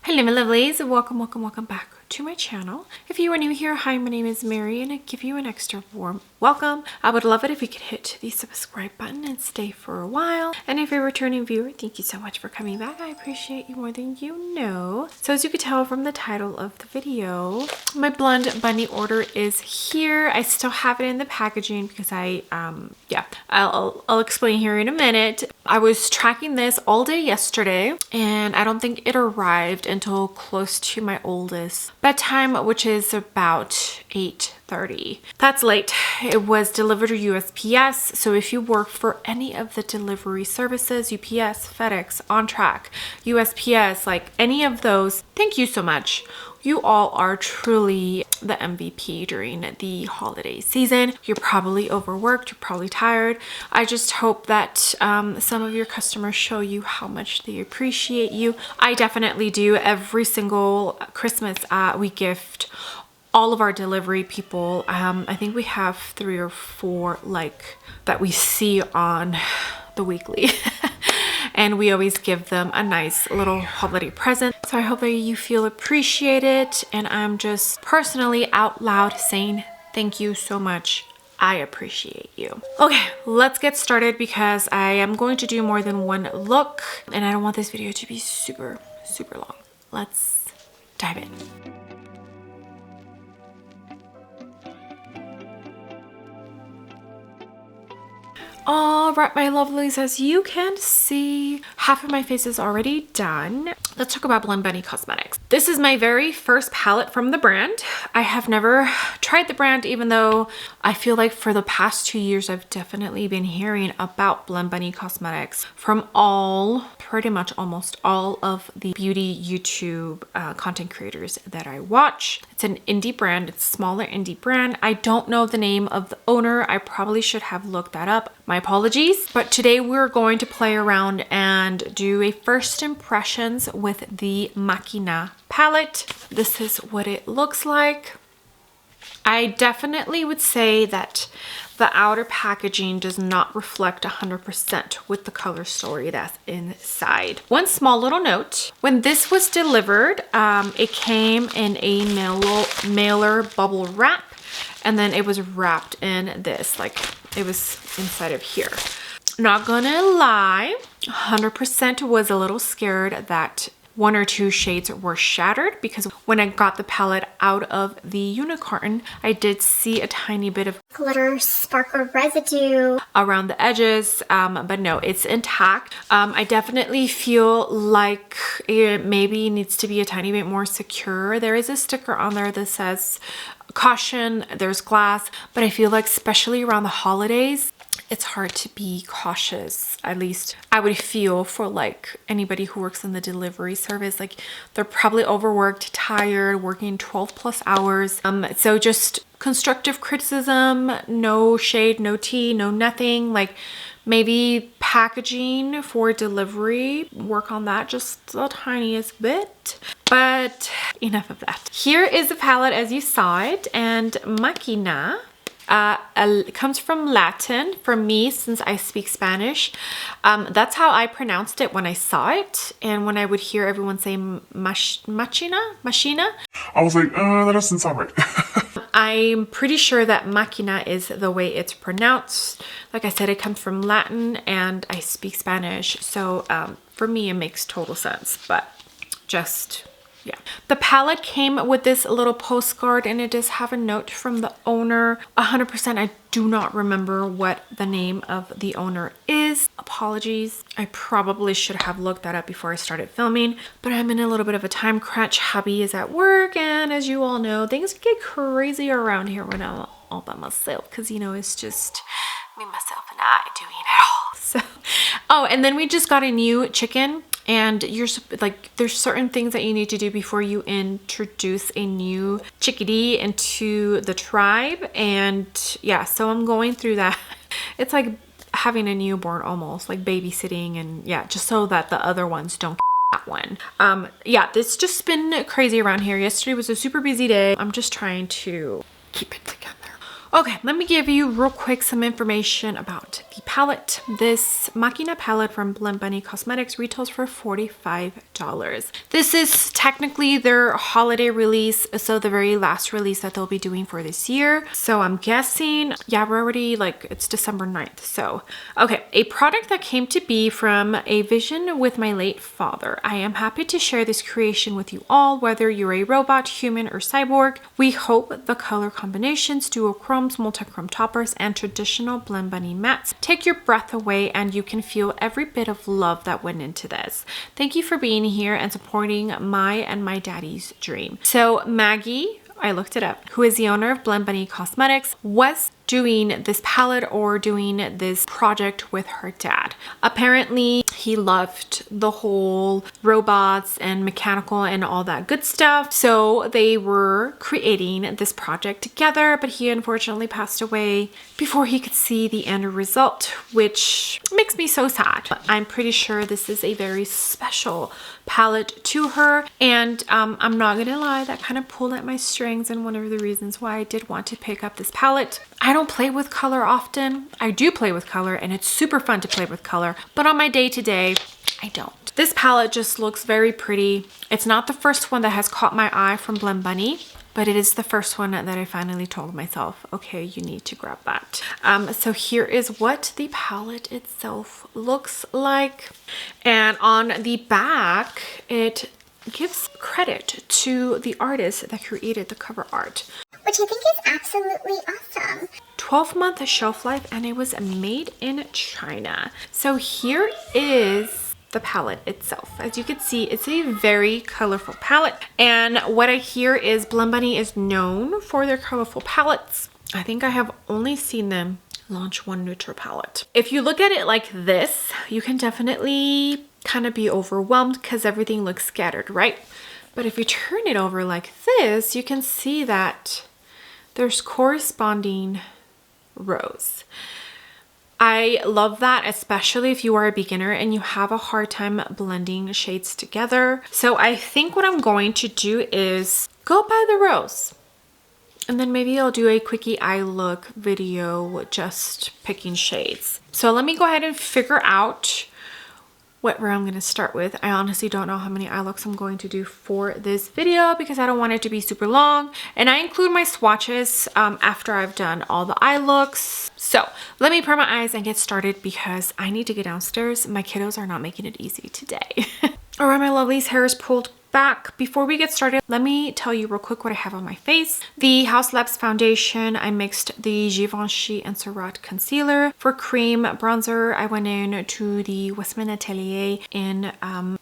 Hello my lovelies, welcome back to my channel. If you are new here, hi, my name is Mary and I give you an extra warm welcome. I would love it if you could hit the subscribe button and stay for a while. And if you're a returning viewer, thank you so much for coming back. I appreciate you more than you know. So as you could tell from the title of the video, my Blend Bunny order is here. I still have it in the packaging because I'll explain here in a minute. I was tracking this all day yesterday and I don't think it arrived until close to my oldest bedtime, which is about 8:30. That's late. It was delivered to USPS. So if you work for any of the delivery services, UPS, FedEx, On Track, USPS, like any of those, thank you so much. You all are truly the MVP during the holiday season. You're probably overworked, you're probably tired. I just hope that some of your customers show you how much they appreciate you. I definitely do. Every single Christmas we gift all of our delivery people. I think we have 3 or 4 like that we see on the weekly. And we always give them a nice little holiday present. So I hope that you feel appreciated. And I'm just personally out loud saying thank you so much. I appreciate you. Okay, let's get started because I am going to do more than one look. And I don't want this video to be super long. Let's dive in. All right, my lovelies, as you can see, half of my face is already done. Let's talk about Blend Bunny Cosmetics. This is my very first palette from the brand. I have never tried the brand, even though I feel like for the past 2 years, I've definitely been hearing about Blend Bunny Cosmetics from pretty much almost all of the beauty YouTube content creators that I watch. It's an indie brand. It's a smaller indie brand. I don't know the name of the owner. I probably should have looked that up. My apologies. But today we're going to play around and do a first impressions with the Machina palette. This is what it looks like. I definitely would say that the outer packaging does not reflect 100% with the color story that's inside. One small little note, when this was delivered, it came in a mailer bubble wrap, and then it was wrapped in this, like it was inside of here. Not gonna lie, 100% was a little scared that 1 or 2 shades were shattered, because when I got the palette out of the unicorn, I did see a tiny bit of glitter, sparkle residue around the edges, but no, it's intact. I definitely feel like it maybe needs to be a tiny bit more secure. There is a sticker on there that says caution, there's glass, but I feel like especially around the holidays, it's hard to be cautious. At least I would feel for like anybody who works in the delivery service, like they're probably overworked, tired, working 12+ hours. So just constructive criticism, no shade, no tea, no nothing. Like maybe packaging for delivery, work on that just the tiniest bit. But enough of that. Here is the palette as you saw it, and Machina. It comes from Latin. For me, since I speak Spanish, that's how I pronounced it when I saw it. And when I would hear everyone say machina, I was like, that doesn't sound right. I'm pretty sure that Machina is the way it's pronounced. Like I said, it comes from Latin and I speak Spanish. So for me, it makes total sense, but just... yeah. The palette came with this little postcard and it does have a note from the owner. 100% I do not remember what the name of the owner is. Apologies. I probably should have looked that up before I started filming, but I'm in a little bit of a time crunch. Hubby is at work, and as you all know, things get crazy around here when I'm all by myself, because you know, it's just me, myself, and I doing it all. So, oh, and then we just got a new chicken. And you're like, there's certain things that you need to do before you introduce a new chickadee into the tribe. And yeah, so I'm going through that. It's like having a newborn almost, like babysitting, and yeah, just so that the other ones don't that one. Yeah, it's just been crazy around here. Yesterday was a super busy day. I'm just trying to keep it together. Okay, let me give you real quick some information about the palette. This Machina palette from Blend Bunny Cosmetics retails for $45. This is technically their holiday release, so the very last release that they'll be doing for this year. So I'm guessing, yeah, we're already like, it's December 9th. So, okay, a product that came to be from a vision with my late father. I am happy to share this creation with you all, whether you're a robot, human, or cyborg. We hope the color combinations, duochromes, multi-chrome toppers, and traditional Blend Bunny mattes take your breath away and you can feel every bit of love that went into this. Thank you for being here and supporting my and my daddy's dream. So Maggie, I looked it up, who is the owner of Blend Bunny Cosmetics, was doing this palette or doing this project with her dad. Apparently he loved the whole robots and mechanical and all that good stuff, so they were creating this project together, but he unfortunately passed away before he could see the end result, which makes me so sad. But I'm pretty sure this is a very special palette to her, and I'm not gonna lie, that kind of pulled at my strings, and one of the reasons why I did want to pick up this palette. I don't play with color often. I do play with color and it's super fun to play with color, but on my day-to-day, I don't. This palette just looks very pretty. It's not the first one that has caught my eye from Blend Bunny, but it is the first one that I finally told myself, okay, you need to grab that. So here is what the palette itself looks like. And on the back, it gives credit to the artist that created the cover art, which I think is absolutely awesome. 12-month shelf life, and it was made in China. So here is the palette itself. As you can see, it's a very colorful palette, and what I hear is Blend Bunny is known for their colorful palettes. I think I have only seen them launch one neutral palette. If you look at it like this, you can definitely kind of be overwhelmed because everything looks scattered, right? But if you turn it over like this, you can see that there's corresponding rows. I love that, especially if you are a beginner and you have a hard time blending shades together. So I think what I'm going to do is go by the rows, and then maybe I'll do a quickie eye look video just picking shades. So let me go ahead and figure out what row I'm going to start with. I honestly don't know how many eye looks I'm going to do for this video because I don't want it to be super long, and I include my swatches after I've done all the eye looks. So let me prime my eyes and get started because I need to get downstairs. My kiddos are not making it easy today. All right, my lovelies, hair is pulled back. Before we get started, let me tell you real quick what I have on my face. The House Labs foundation, I mixed the Givenchy and Surratt concealer. For cream bronzer, I went in to the Westman Atelier in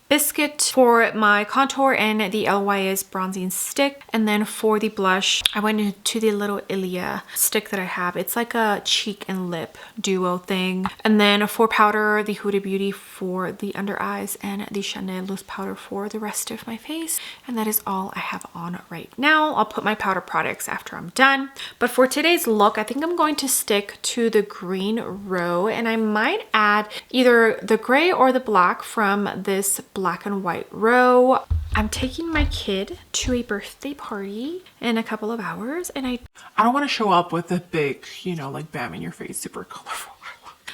Biscuit. For my contour and the LYS bronzing stick, and then for the blush, I went into the little Ilia stick that I have. It's like a cheek and lip duo thing. And then for powder, the Huda Beauty for the under eyes and the Chanel loose powder for the rest of my face, and that is all I have on right now. I'll put my powder products after I'm done, but for today's look, I think I'm going to stick to the green row, and I might add either the gray or the black from this black and white row. I'm taking my kid to a birthday party in a couple of hours, and I don't want to show up with a big, you know, like bam in your face, super colorful.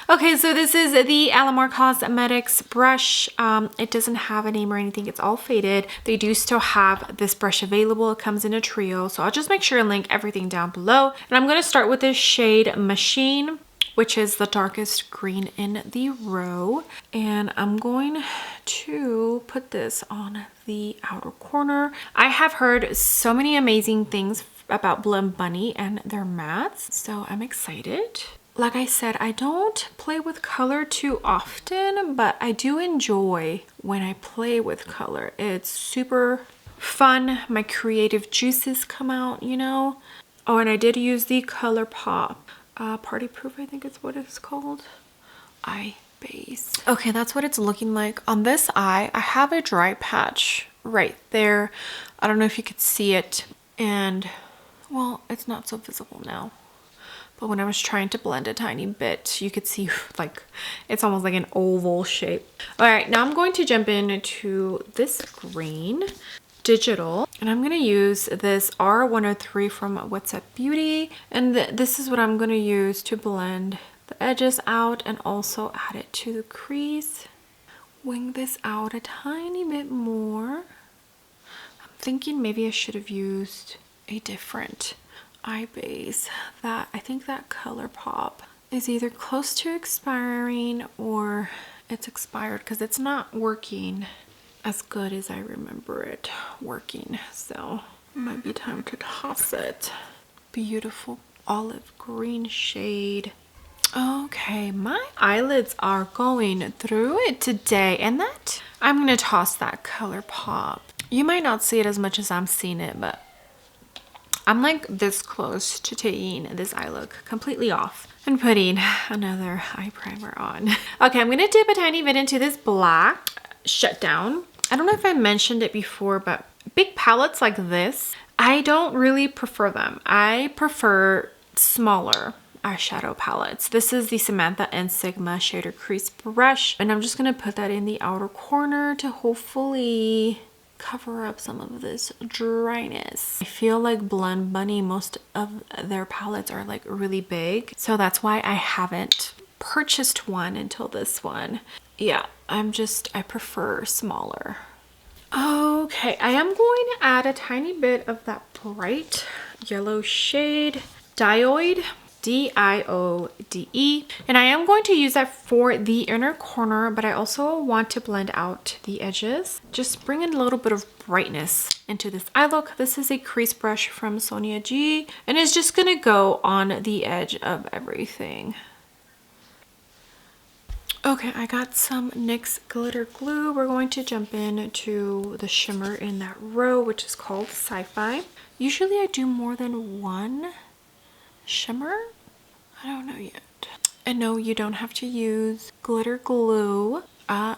Okay, so this is the Alamar Cosmetics brush. It doesn't have a name or anything. It's all faded. They do still have this brush available. It comes in a trio. So I'll just make sure and link everything down below. And I'm going to start with this shade Machine, which is the darkest green in the row. And I'm going to put this on the outer corner. I have heard so many amazing things about Blend Bunny and their mattes, so I'm excited. Like I said, I don't play with color too often, but I do enjoy when I play with color. It's super fun. My creative juices come out, you know. Oh, and I did use the ColourPop Party Proof, I think is what it's called, eye base. Okay, that's what it's looking like. On this eye, I have a dry patch right there. I don't know if you could see it, and well, it's not so visible now. But when I was trying to blend a tiny bit, you could see like it's almost like an oval shape. All right, now I'm going to jump into this green. digital, and I'm gonna use this R103 from What's Up Beauty, and this is what I'm gonna use to blend the edges out and also add it to the crease. Wing this out a tiny bit more. I'm thinking maybe I should have used a different eye base. That I think that ColourPop is either close to expiring or it's expired because it's not working as good as I remember it working. So it might be time to toss it. Beautiful olive green shade. Okay, my eyelids are going through it today, and that I'm gonna toss that ColourPop. You might not see it as much as I'm seeing it, but I'm like this close to taking this eye look completely off and putting another eye primer on. Okay, I'm gonna dip a tiny bit into this black Shutdown. I don't know if I mentioned it before, but big palettes like this, I don't really prefer them. I prefer smaller eyeshadow palettes. This is the Samantha and Sigma Shader Crease Brush, and I'm just gonna put that in the outer corner to hopefully cover up some of this dryness. I feel like Blend Bunny, most of their palettes are like really big, so that's why I haven't purchased one until this one. Yeah, I prefer smaller. Okay, I am going to add a tiny bit of that bright yellow shade, Diode, D-I-O-D-E, and I am going to use that for the inner corner, but I also want to blend out the edges. Just bring in a little bit of brightness into this eye look. This is a crease brush from Sonia G, and it's just gonna go on the edge of everything. Okay, I got some NYX glitter glue. We're going to jump into the shimmer in that row, which is called Sci-Fi. Usually I do more than one shimmer. I don't know yet. And no, you don't have to use glitter glue.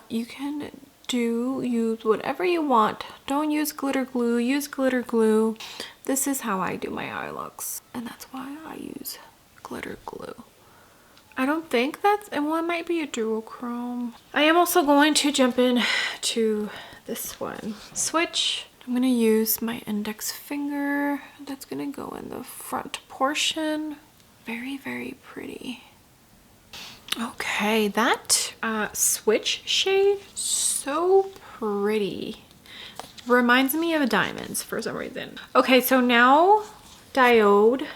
You can use whatever you want. Don't use glitter glue, use glitter glue. This is how I do my eye looks, and that's why I use glitter glue. I don't think that's, and well, it might be a duochrome. I am also going to jump in to this one. Switch. I'm gonna use my index finger. That's gonna go in the front portion. Very, very pretty. Okay, that switch shade, so pretty. Reminds me of diamonds for some reason. Okay, so now Diode,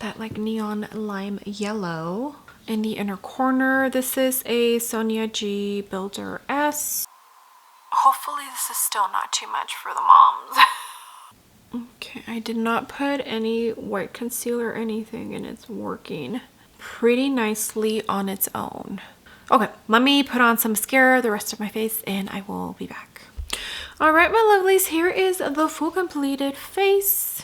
that like neon lime yellow in the inner corner. This is a Sonia G Builder S. Hopefully this is still not too much for the moms. Okay, I did not put any white concealer or anything, and it's working pretty nicely on its own. Okay, let me put on some mascara, the rest of my face, and I will be back. All right, my lovelies, here is the full completed face.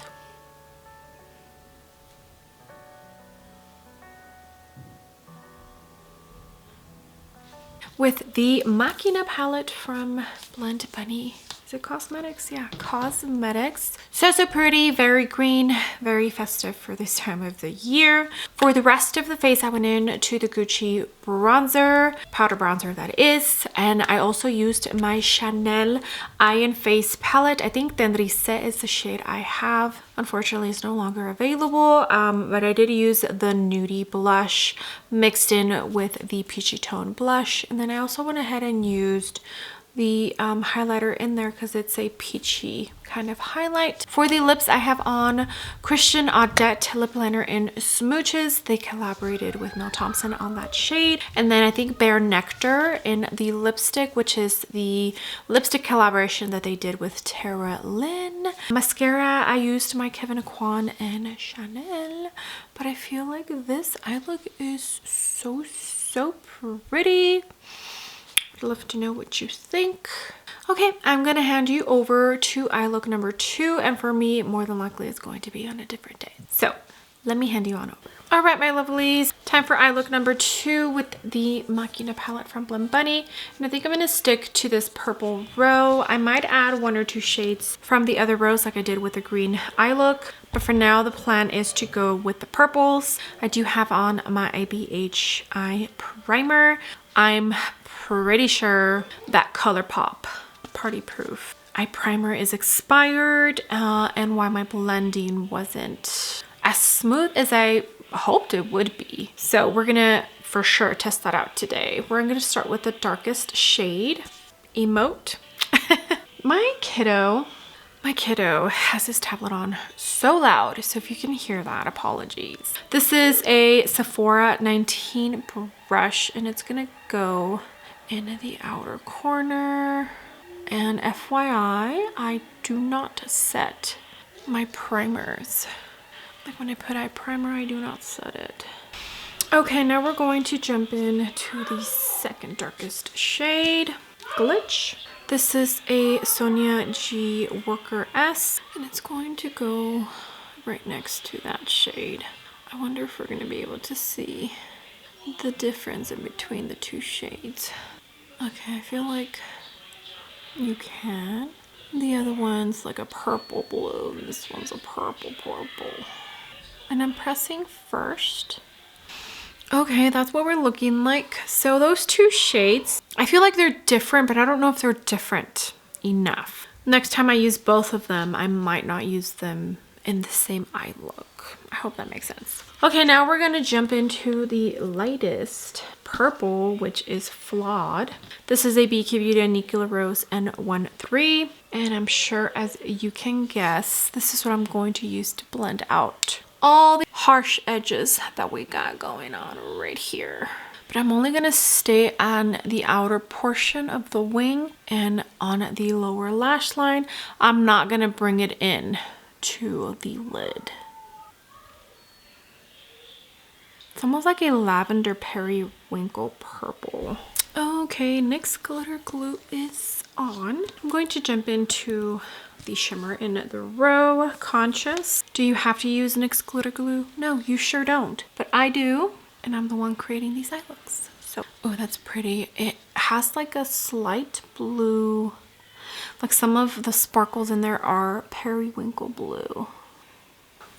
With the Machina palette from Blend Bunny. Is it Cosmetics? Yeah, Cosmetics. So pretty, very green, very festive for this time of the year. For the rest of the face, I went in to the Gucci bronzer, powder bronzer that is. And I also used my Chanel Eye and Face palette. I think Tendrisse is the shade I have. Unfortunately, it's no longer available, but I did use the nudie blush mixed in with the peachy tone blush. And then I also went ahead and used the highlighter in there because it's a peachy kind of highlight. For the lips, I have on Christian Audette lip liner in Smooches. They collaborated with Mel Thompson on that shade. And then I think Bare Nectar in the lipstick, which is the lipstick collaboration that they did with Tara Lynn. Mascara, I used my Kevyn Aucoin and Chanel, but I feel like this eye look is so pretty. I'd love to know what you think. Okay, I'm gonna hand you over to eye look number 2, and for me, more than likely, it's going to be on a different day. So let me hand you on over. All right, my lovelies, time for eye look number 2 with the Machina palette from Blend Bunny. And I think I'm gonna stick to this purple row. I might add 1 or 2 shades from the other rows like I did with the green eye look. But for now, the plan is to go with the purples. I do have on my IBH eye primer. I'm pretty sure that ColourPop Party Proof eye primer is expired and why my blending wasn't as smooth as I hoped it would be. So we're gonna for sure test that out today. We're gonna start with the darkest shade, Emote. My kiddo has his tablet on so loud, so if you can hear that, apologies. This is a Sephora 19 brush, and it's gonna go in the outer corner. And FYI, I do not set my primers. Like when I put eye primer, I do not set it. Okay, now we're going to jump in to the second darkest shade, Glitch. This is a Sonia G Worker S, and it's going to go right next to that shade. I wonder if we're going to be able to see the difference in between the two shades. Okay, I feel like you can. The other one's like a purple blue, and this one's a purple purple. And I'm pressing first. Okay, that's what we're looking like. So those two shades, I feel like they're different, but I don't know if they're different enough. Next time I use both of them, I might not use them in the same eye look. I hope that makes sense. Okay, now we're gonna jump into the lightest purple, which is Flawed. This is a BK Beauty Nuclear Rose N13, and I'm sure as you can guess, this is what I'm going to use to blend out all the harsh edges that we got going on right here. But I'm only gonna stay on the outer portion of the wing and on the lower lash line. I'm not gonna bring it in to the lid. It's almost like a lavender periwinkle purple. Okay, NYX glitter glue is on. I'm going to jump into the shimmer in the row, Conscious. Do you have to use NYX glitter glue? No, you sure don't. But I do, and I'm the one creating these eye looks. So, oh, that's pretty. It has like a slight blue, like some of the sparkles in there are periwinkle blue.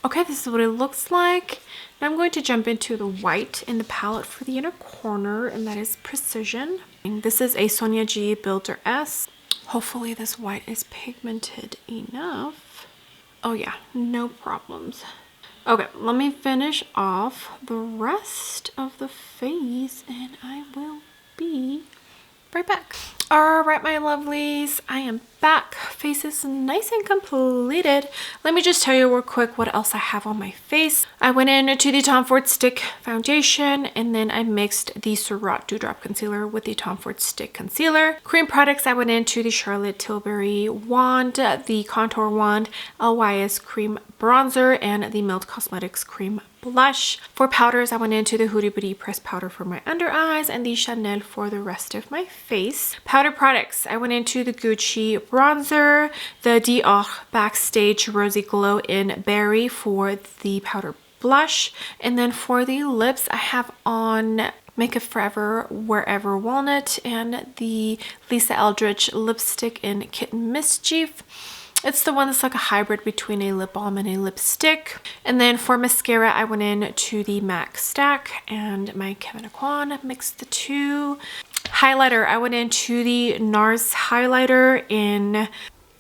Okay, this is what it looks like. Now I'm going to jump into the white in the palette for the inner corner, and that is Precision. This is a Sonia G Builder S. Hopefully this white is pigmented enough. Oh yeah, no problems. Okay, let me finish off the rest of the face and I will be right back. All right, my lovelies, I am back. Face is nice and completed. Let me just tell you real quick what else I have on my face. I went into the Tom Ford Stick Foundation, and then I mixed the Surratt Dewdrop Concealer with the Tom Ford Stick Concealer. Cream products, I went into the Charlotte Tilbury Wand, the Contour Wand, LYS Cream Bronzer, and the Melt Cosmetics Cream Blush. For powders, I went into the Huda Beauty Pressed Powder for my under eyes and the Chanel for the rest of my face. Powder products, I went into the Gucci Bronzer, the Dior Backstage Rosy Glow in Berry for the powder blush, and then for the lips, I have on Makeup Forever Wherever Walnut and the Lisa Eldridge lipstick in Kitten Mischief. It's the one that's like a hybrid between a lip balm and a lipstick. And then for mascara, I went in to the MAC Stack and my Kevyn Aucoin, mixed the two. Highlighter, I went into the NARS highlighter in,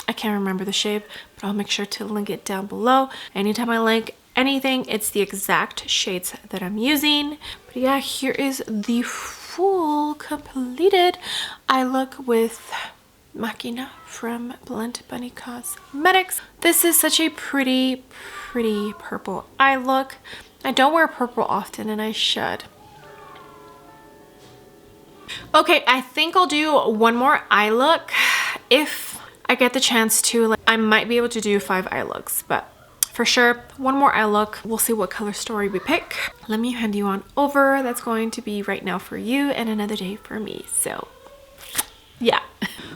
I can't remember the shade, but I'll make sure to link it down below. Anytime I link anything, it's the exact shades that I'm using. But yeah, here is the full completed eye look with Machina from Blend Bunny Cosmetics. This is such a pretty purple eye look. I don't wear purple often and I should. Okay, I think I'll do one more eye look. If I get the chance to, like, I might be able to do 5 eye looks, but for sure, one more eye look. We'll see what color story we pick. Let me hand you on over. That's going to be right now for you and another day for me. So yeah.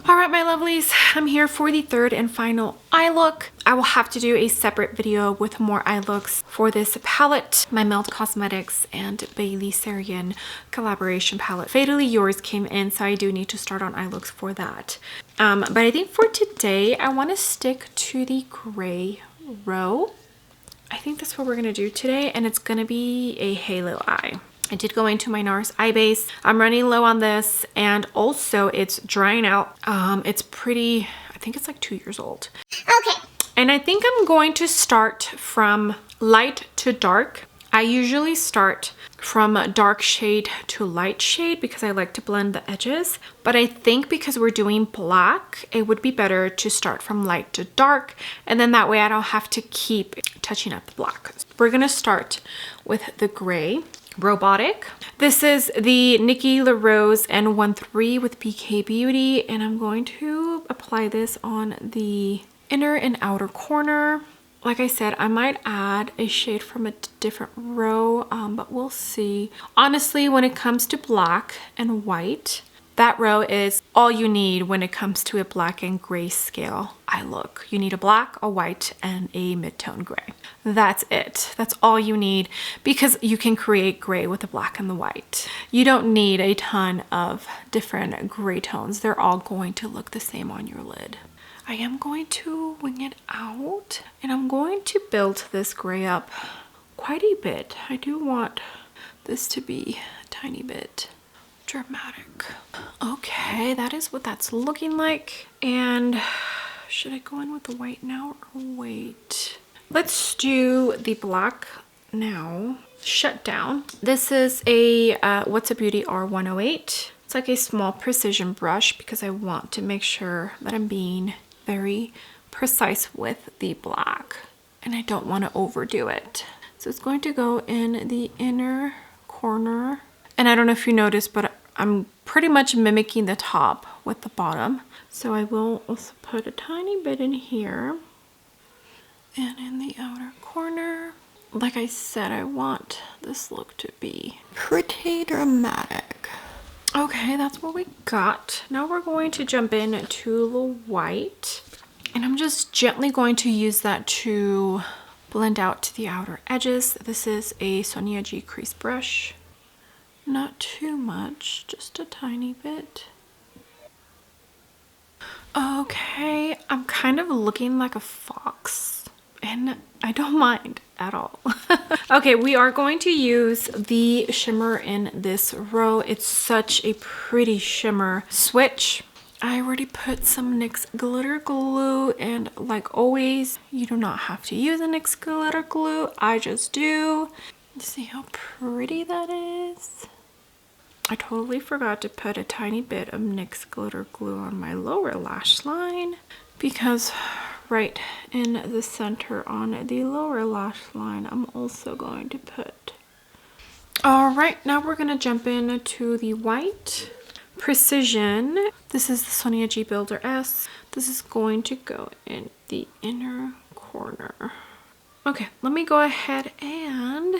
All right, my lovelies, I'm here for the third and final eye look. I will have to do a separate video with more eye looks for this palette, my Melt Cosmetics and Bailey Sarian collaboration palette. Fatally Yours came in, so I do need to start on eye looks for that. But I think for today, I want to stick to the gray row. I think that's what we're gonna do today, and it's gonna be a halo eye. I did go into my NARS eye base. I'm running low on this, and also it's drying out. It's pretty, I think it's like 2 years old. Okay. And I think I'm going to start from light to dark. I usually start from dark shade to light shade because I like to blend the edges. But I think because we're doing black, it would be better to start from light to dark. And then that way I don't have to keep touching up the black. We're gonna start with the gray. Robotic. This is the Nikki LaRose N13 with BK Beauty, and I'm going to apply this on the inner and outer corner. Like I said, I might add a shade from a different row, but we'll see. Honestly, when it comes to black and white, that row is all you need when it comes to a black and gray scale eye look. You need a black, a white, and a mid-tone gray. That's it. That's all you need because you can create gray with the black and the white. You don't need a ton of different gray tones. They're all going to look the same on your lid. I am going to wing it out and I'm going to build this gray up quite a bit. I do want this to be a tiny bit dramatic. Okay, that is what that's looking like. And should I go in with the white now or wait? Let's do the black now. Shut down. This is a What's a Beauty R108. It's like a small precision brush because I want to make sure that I'm being very precise with the black and I don't want to overdo it. So it's going to go in the inner corner. And I don't know if you noticed, but I'm pretty much mimicking the top with the bottom. So I will also put a tiny bit in here and in the outer corner. Like I said, I want this look to be pretty dramatic. Okay, that's what we got. Now we're going to jump in to the white. And I'm just gently going to use that to blend out to the outer edges. This is a Sonia G crease brush. Not too much, just a tiny bit. Okay, I'm kind of looking like a fox and I don't mind at all. Okay, we are going to use the shimmer in this row. It's such a pretty shimmer. Switch. I already put some NYX glitter glue and like always, you do not have to use a NYX glitter glue. I just do. See how pretty that is? I totally forgot to put a tiny bit of NYX glitter glue on my lower lash line because right in the center on the lower lash line, I'm also going to put. All right, now we're gonna jump into the white. Precision. This is the Sonia G Builder S. This is going to go in the inner corner. Okay, let me go ahead and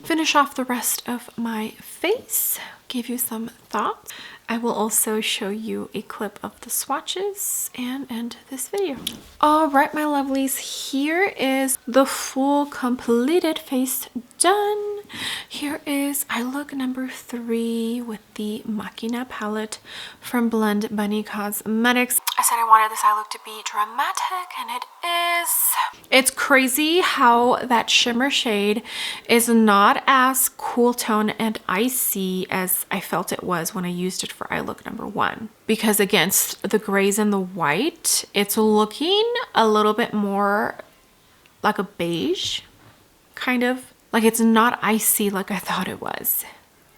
finish off the rest of my face, give you some thoughts. I will also show you a clip of the swatches and end this video. All right, my lovelies, here is the full completed face done. Here is eye look number 3 with the Machina palette from Blend Bunny Cosmetics. I said I wanted this eye look to be dramatic, and it is. It's crazy how that shimmer shade is not as cool tone and icy as I felt it was when I used it for eye look number 1. Because against the grays and the white, it's looking a little bit more like a beige, kind of. Like it's not icy like I thought it was.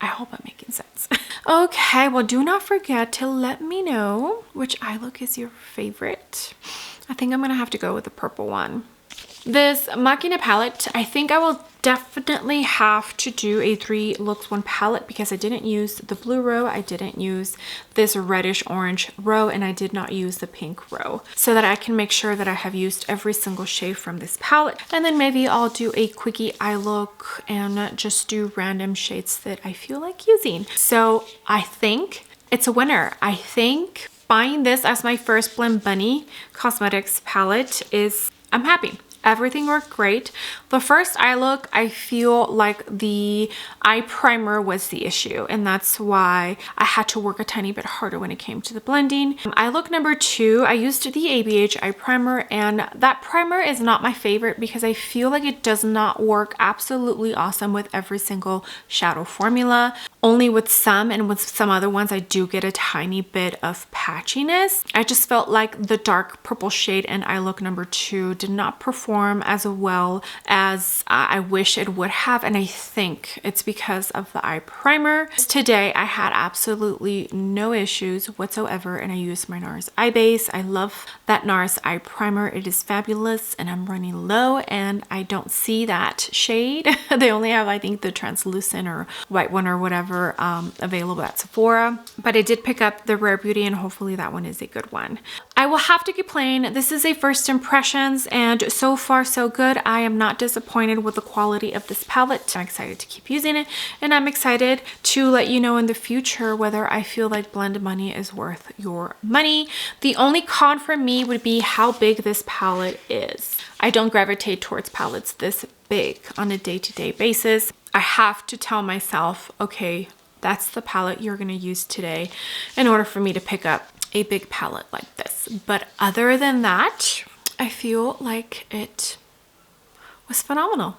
I hope I'm making sense. Okay, well, do not forget to let me know which eye look is your favorite. I think I'm gonna have to go with the purple one. This Machina palette, I think I will definitely have to do a 3 looks 1 palette because I didn't use the blue row, I didn't use this reddish orange row, and I did not use the pink row, so that I can make sure that I have used every single shade from this palette. And then maybe I'll do a quickie eye look and just do random shades that I feel like using. So I think it's a winner. I think buying this as my first Blend Bunny Cosmetics palette is, I'm happy. Everything worked great. The first eye look, I feel like the eye primer was the issue, and that's why I had to work a tiny bit harder when it came to the blending. Eye look number 2, I used the ABH eye primer, and that primer is not my favorite because I feel like it does not work absolutely awesome with every single shadow formula. only with some, and with some other ones I do get a tiny bit of patchiness. I just felt like the dark purple shade in eye look number 2 did not perform as well as I wish it would have, and I think it's because of the eye primer. Today I had absolutely no issues whatsoever, and I used my NARS eye base. I love that NARS eye primer. It is fabulous, and I'm running low and I don't see that shade. They only have, I think, the translucent or white one or whatever available at Sephora, but I did pick up the Rare Beauty, and hopefully that one is a good one. I will have to keep playing. This is a first impressions, and so far so good. I am not disappointed with the quality of this palette. I'm excited to keep using it, and I'm excited to let you know in the future whether I feel like Blend Bunny is worth your money. The only con for me would be how big this palette is. I don't gravitate towards palettes this big on a day-to-day basis. I have to tell myself, okay, that's the palette you're going to use today in order for me to pick up a big palette like this. But other than that, I feel like it was phenomenal.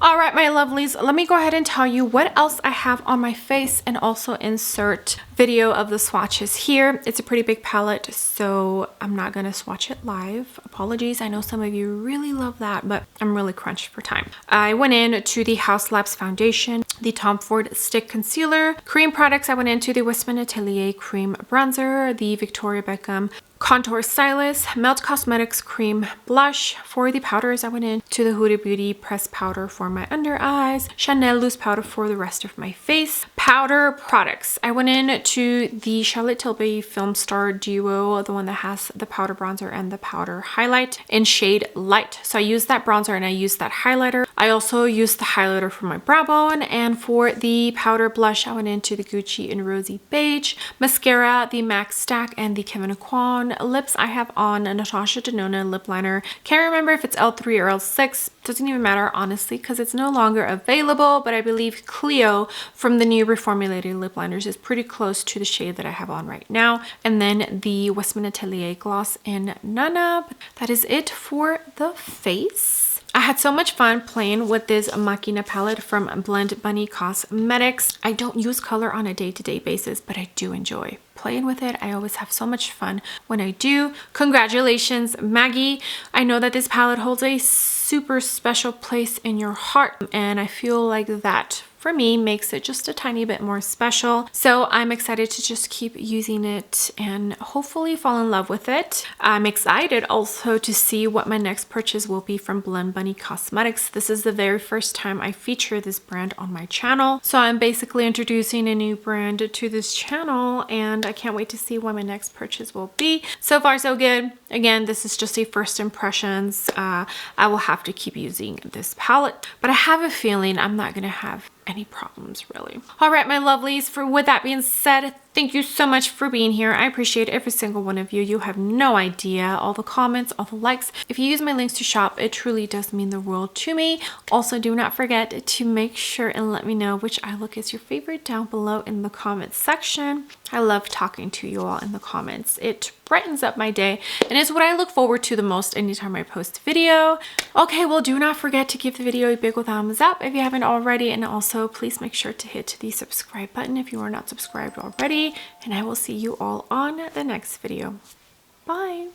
All right, my lovelies, let me go ahead and tell you what else I have on my face and also insert video of the swatches here. It's a pretty big palette, so I'm not going to swatch it live. Apologies. I know some of you really love that, but I'm really crunched for time. I went in to the House Labs Foundation, the Tom Ford Stick Concealer. Cream products, I went into the Westman Atelier Cream Bronzer, the Victoria Beckham Contour Stylist, Melt Cosmetics Cream Blush. For the powders, I went into the Huda Beauty Pressed Powder for my under eyes, Chanel Loose Powder for the rest of my face. Powder products, I went in to the Charlotte Tilbury Film Star Duo, the one that has the powder bronzer and the powder highlight in shade Light. So I used that bronzer and I used that highlighter. I also used the highlighter for my brow bone, and for the powder blush, I went into the Gucci in Rosy Beige. Mascara, the MAC Stack and the Kevyn Aucoin. Lips, I have on a Natasha Denona lip liner. Can't remember if it's L3 or L6. Doesn't even matter, honestly, because it's no longer available, but I believe Clio from the new reformulated lip liners is pretty close to the shade that I have on right now. And then the Westman Atelier gloss in Nana. That is it for the face. I had so much fun playing with this Machina palette from Blend Bunny Cosmetics. I don't use color on a day-to-day basis, but I do enjoy playing with it. I always have so much fun when I do. Congratulations, Maggie. I know that this palette holds a super special place in your heart, and I feel like that for me makes it just a tiny bit more special. So I'm excited to just keep using it and hopefully fall in love with it. I'm excited also to see what my next purchase will be from Blend Bunny Cosmetics. This is the very first time I feature this brand on my channel. So I'm basically introducing a new brand to this channel, and I can't wait to see what my next purchase will be. So far so good. Again, this is just a first impressions. I will have to keep using this palette, but I have a feeling I'm not gonna have any problems really. All right, my lovelies, with that being said, thank you so much for being here. I appreciate every single one of you. You have no idea. All the comments, all the likes. If you use my links to shop, it truly does mean the world to me. Also, do not forget to make sure and let me know which eye look is your favorite down below in the comments section. I love talking to you all in the comments. It brightens up my day and is what I look forward to the most anytime I post a video. Okay, well, do not forget to give the video a big thumbs up if you haven't already, and also please make sure to hit the subscribe button if you are not subscribed already, and I will see you all on the next video. Bye.